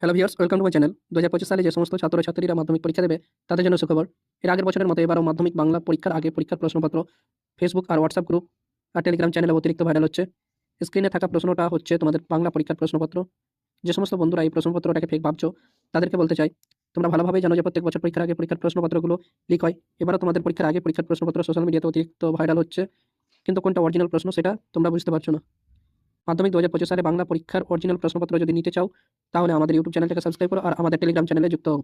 Hello viewers, welcome to my channel. 2025 সালে যে সমস্ত ছাত্রছাত্রীরা মাধ্যমিক পরীক্ষা দেবে তাদের জন্য সুখবর। এর আগের বছরের মতো এবারও মাধ্যমিক বাংলা পরীক্ষার আগে পরীক্ষার প্রশ্নপত্র ফেসবুক আর হোয়াটসঅ্যাপ গ্রুপ আর টেলিগ্রাম চ্যানেলে অতিরিক্ত ভাইরাল হচ্ছে। স্ক্রিনে থাকা প্রশ্নটা হচ্ছে তোমাদের বাংলা পরীক্ষার প্রশ্নপত্র। যে সমস্ত বন্ধুরা এই প্রশ্নপত্রটাকে ফেক ভাবছো তাদেরকে বলতে চাই, তোমরা ভালোভাবেই জানো যে প্রত্যেক বছর পরীক্ষার আগে পরীক্ষার প্রশ্নপত্রগুলো লিক হয়। এবারও তোমাদের পরীক্ষার আগে পরীক্ষার প্রশ্নপত্র সোশ্যাল মিডিয়াতে অতিরিক্ত ভাইরাল হচ্ছে, কিন্তু কোনটা অরিজিনাল প্রশ্ন সেটা তোমরা বুঝতে পারছো না। মাধ্যমিক 2025 সালে বাংলা পরীক্ষার অরিজিনাল প্রশ্নপত্র যদি নিতে চাও তাহলে আমাদের ইউটিউব চ্যানেলটাকে সাবস্ক্রাইব করো আর আমাদের টেলিগ্রাম চ্যানেলে যুক্ত হও।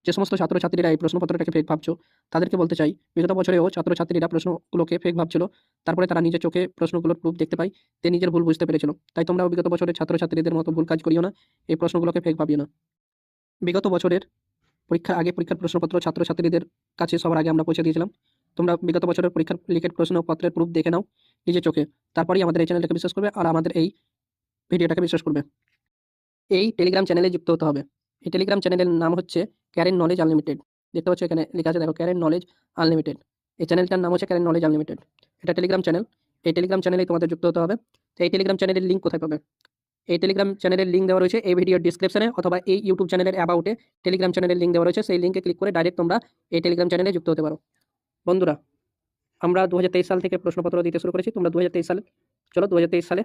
যে সমস্ত ছাত্রছাত্রীরা এই প্রশ্নপত্রটাকে ফেক ভাবছো তাদেরকে বলতে চাই, বিগত বছরেও ছাত্রছাত্রীরা প্রশ্নগুলোকে ফেক ভাবছিল, তারপরে তারা নিজের চোখে প্রশ্নগুলোর প্রুফ দেখতে পায়, তে নিজের ভুল বুঝতে পেরেছিল। তাই তোমরাও বিগত বছরের ছাত্রছাত্রীদের মতো ভুল কাজ করিও না, এই প্রশ্নগুলোকে ফেক ভাবিও না। বিগত বছরের পরীক্ষার আগে পরীক্ষার প্রশ্নপত্র ছাত্রছাত্রীদের কাছে সবার আগে আমরা পৌঁছে দিয়েছিলাম। তোমরা বিগত বছরের পরীক্ষার লিখিত প্রশ্নপত্রের প্রুফ দেখে নাও নিজের চোখে, তারপরেই আমাদের এই চ্যানেলটাকে বিশ্বাস করবে আর আমাদের এই ভিডিওটাকে বিশ্বাস করবে। এই টেলিগ্রাম চ্যানেলে যুক্ত হতে হবে। এই টেলিগ্রাম চ্যানেলের নাম হচ্ছে ক্যারেন নলেজ আনলিমিটেড। দেখতে পাচ্ছ এখানে লেখা আছে, দেখো, ক্যারেন নলেজ আনলিমিটেড। এই চ্যানেলটার নাম হচ্ছে ক্যারেন নলেজ আনলিমিটেড। এটা টেলিগ্রাম চ্যানেল। এই টেলিগ্রাম চ্যানেলেই তোমাদের যুক্ত হতে হবে। তো এই টেলিগ্রাম চ্যানেলের লিঙ্ক কোথায় পাবে? এই টেলিগ্রাম চ্যানেলের লিঙ্ক দেওয়া রয়েছে এই ভিডিওর ডিসক্রিপশনে, অথবা এই ইউটিউব চ্যানেলের অ্যাবাউটে টেলিগ্রাম চ্যানেলের লিঙ্ক দেওয়া রয়েছে। সেই লিঙ্কে ক্লিক করে ডাইরেক্ট তোমরা এই টেলিগ্রাম চ্যানেলে যুক্ত হতে পারো। বন্ধুরা, আমরা 2023 সাল থেকে প্রশ্নপত্র দিতে শুরু করেছি। তোমরা 2023 সালে চলো, 2023 সালে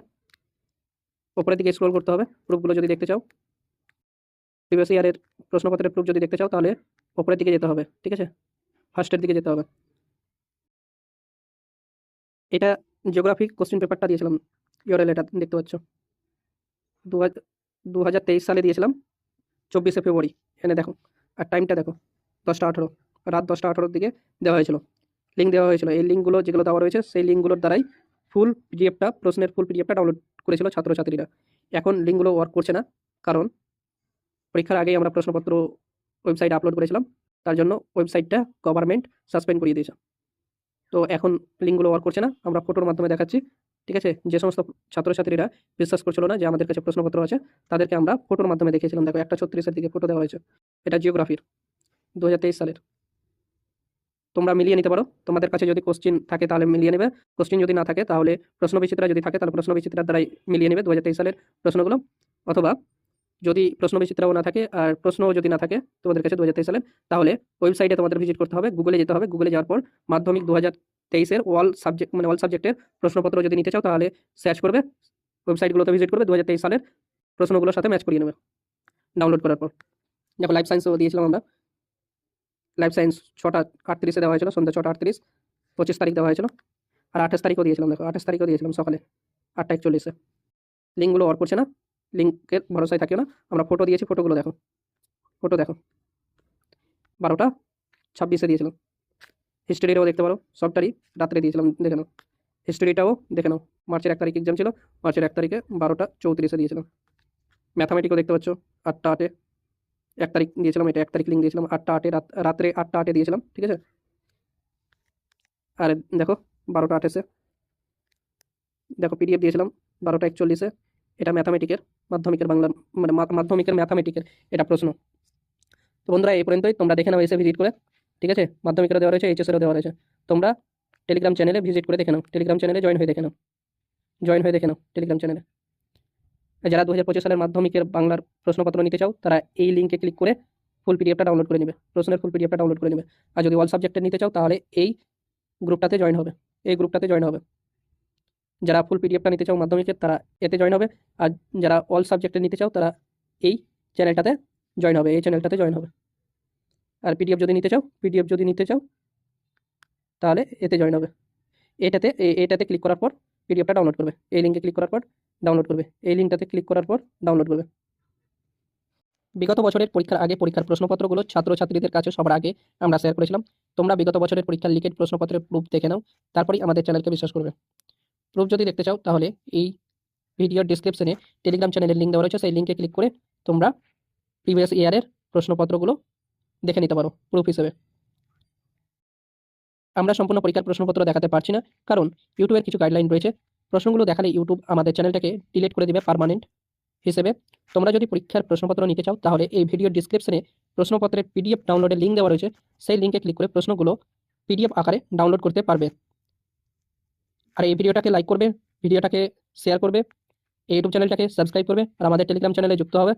উপরের দিকে স্ক্রল করতে হবে। প্রুফগুলো যদি দেখতে চাও, প্রিভিয়াস ইয়ারের প্রশ্নপত্রের প্রুফ যদি দেখতে চাও তাহলে উপরের দিকে যেতে হবে, ঠিক আছে? ফার্স্টের দিকে যেতে হবে। এটা জিওগ্রাফি কোশ্চেন পেপারটা দিয়েছিলাম, ইউআরএল এটা দেখতে পাচ্ছ। 2023 সালে দিয়েছিলাম 24শে ফেব্রুয়ারি। এখানে দেখো, আর টাইমটা দেখো, 10টা 18, রাত 10টা 18-র দিকে দেওয়া হয়েছিল। লিঙ্ক দেওয়া হয়েছিল। এই লিঙ্কগুলো যেগুলো দেওয়া রয়েছে সেই লিঙ্কগুলোর দ্বারাই ফুল পিডিএফটা, প্রশ্নের ফুল পিডিএফটা ডাউনলোড করেছিল ছাত্রছাত্রীরা। এখন লিঙ্কগুলো ওয়ার্ক করছে না, কারণ পরীক্ষার আগেই আমরা প্রশ্নপত্র ওয়েবসাইটে আপলোড করেছিলাম, তার জন্য ওয়েবসাইটটা গভর্নমেন্ট সাসপেন্ড করিয়ে দিয়েছে। তো এখন লিঙ্কগুলো ওয়ার্ক করছে না, আমরা ফটোর মাধ্যমে দেখাচ্ছি, ঠিক আছে? যে সমস্ত ছাত্রছাত্রীরা বিশ্বাস করছিল না যে আমাদের কাছে প্রশ্নপত্র আছে, তাদেরকে আমরা ফটোর মাধ্যমে দেখিয়েছিলাম। দেখো, 1:36-এর দিকে ফটো দেওয়া হয়েছে। এটা জিওগ্রাফির 2023 সালের। তোমরা মিলিয়ে নিতে পারো, তোমাদের কাছে যদি কোশ্চিন থাকে তাহলে মিলিয়ে নেবে, কোশ্চিন যদি না থাকে তাহলে প্রশ্নবিচিত্রা যদি থাকে তাহলে প্রশ্নবিচিত্রার দ্বারাই মিলিয়ে নেবে 2023 সালের প্রশ্নগুলো। অথবা যদি প্রশ্নবিচিত্রাও না থাকে আর প্রশ্নও যদি না থাকে তোমাদের কাছে 2023 সালের, তাহলে ওয়েবসাইটে তোমাদের ভিজিট করতে হবে, গুগলে যেতে হবে। গুগলে যাওয়ার পর মাধ্যমিক 2023-এর অল সাবজেক্টের প্রশ্নপত্র যদি নিতে চাও তাহলে সার্চ করবে, ওয়েবসাইটগুলোতে ভিজিট করবে, 2023 সালের প্রশ্নগুলোর সাথে ম্যাচ করিয়ে নেবে ডাউনলোড করার পর। দেখো, লাইফ সায়েন্সও দিয়েছিলাম আমরা। লাইফ সায়েন্স 6:38-এ দেওয়া হয়েছিল, সন্ধ্যা 6:38, 25 তারিখ দেওয়া হয়েছিল। আর 28 তারিখও দিয়েছিলাম। দেখো, 28 তারিখও দিয়েছিলাম সকালে 8:41-এ। লিঙ্কগুলো ওয়ার্ক করছে না, লিঙ্কের ভরসায় থাকিও না। আমরা ফটো দিয়েছি, ফটোগুলো দেখো, ফটো দেখো, 12:26-এ দিয়েছিলাম। হিস্ট্রিটাও দেখতে পারো, সবটারই রাত্রে দিয়েছিলাম, দেখে নাও। হিস্ট্রিটাও দেখে নাও, মার্চের 1 তারিখ এক্সাম ছিল, মার্চের 1 তারিখে 12:34-এ দিয়েছিলাম। ম্যাথামেটিকও দেখতে পাচ্ছ, 8:08-এ 1 তারিখ দিয়েছিলাম, এটা 1 তারিখ লিঙ্ক দিয়েছিলাম, 8:08-এ রাত্রে 8:08-এ দিয়েছিলাম, ঠিক আছে? আর দেখো, 12:28-এ দেখো পিডিএফ দিয়েছিলাম, 12:41-এ। এটা ম্যাথামেটিকের, মাধ্যমিকের বাংলা, মানে মাধ্যমিকের ম্যাথামেটিকের এটা প্রশ্ন। তো বন্ধুরা, এই পর্যন্তই। তোমরা দেখে নাও এসে ভিজিট করে, ঠিক আছে? মাধ্যমিকেরও দেওয়া রয়েছে, এইচএসেরও দেওয়া রয়েছে। তোমরা টেলিগ্রাম চ্যানেলে ভিজিট করে দেখে নাও, টেলিগ্রাম চ্যানেলে জয়েন হয়ে দেখে নাও, টেলিগ্রাম চ্যানেলে। যারা 2025 সালের মাধ্যমিকের বাংলার প্রশ্নপত্র নিতে চাও তারা এই লিঙ্কে ক্লিক করে ফুল পিডিএফটা ডাউনলোড করে নেবে, প্রশ্নের ফুল পিডিএফটা ডাউনলোড করে নেবে। আর যদি অল সাবজেক্টের নিতে চাও তাহলে এই গ্রুপটাতে জয়েন হবে, যারা ফুল পিডিএফটা নিতে চাও মাধ্যমিকের তারা এতে জয়েন হবে, আর যারা অল সাবজেক্টে নিতে চাও তারা এই চ্যানেলটাতে জয়েন হবে, আর পিডিএফ যদি নিতে চাও তাহলে এতে জয়েন হবে। এটাতে ক্লিক করার পর পিডিএফটা ডাউনলোড করবে, এই লিঙ্কে ক্লিক করার পর ডাউনলোড করবে, এই লিঙ্কটাতে ক্লিক করার পর ডাউনলোড করবে। বিগত বছরের পরীক্ষার আগে পরীক্ষার প্রশ্নপত্রগুলো ছাত্রছাত্রীদের কাছে সবার আগে আমরা শেয়ার করেছিলাম। তোমরা বিগত বছরের পরীক্ষার লিখিত প্রশ্নপত্রের প্রুফ দেখে নাও, তারপরেই আমাদের চ্যানেলকে বিশ্বাস করবে। প্রুফ যদি দেখতে চাও তাহলে এই ভিডিওর ডিসক্রিপশনে টেলিগ্রাম চ্যানেলের লিঙ্ক দেওয়া রয়েছে, সেই লিঙ্কে ক্লিক করে তোমরা প্রিভিয়াস ইয়ারের প্রশ্নপত্রগুলো দেখে নিতে পারো প্রুফ হিসেবে। আমরা সম্পূর্ণ পরীক্ষার প্রশ্নপত্র দেখাতে পারছি না, কারণ ইউটিউবের কিছু গাইডলাইন রয়েছে। প্রশ্নগুলো দেখালে ইউটিউব আমাদের চ্যানেলটাকে ডিলিট করে দেবে পার্মানেন্ট হিসেবে। তোমরা যদি পরীক্ষার প্রশ্নপত্র নিতে চাও তাহলে এই ভিডিওর ডিসক্রিপশনে প্রশ্নপত্রের পিডিএফ ডাউনলোডের লিঙ্ক দেওয়া রয়েছে, সেই লিঙ্কে ক্লিক করে প্রশ্নগুলো পিডিএফ আকারে ডাউনলোড করতে পারবে। আর এই ভিডিওটাকে লাইক করবে, ভিডিওটাকে শেয়ার করবে, এই ইউটিউব চ্যানেলটাকে সাবস্ক্রাইব করবে আর আমাদের টেলিগ্রাম চ্যানেলে যুক্ত হবে।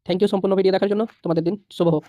থ্যাংক ইউ সম্পূর্ণ ভিডিও দেখার জন্য। তোমাদের দিন শুভ হোক।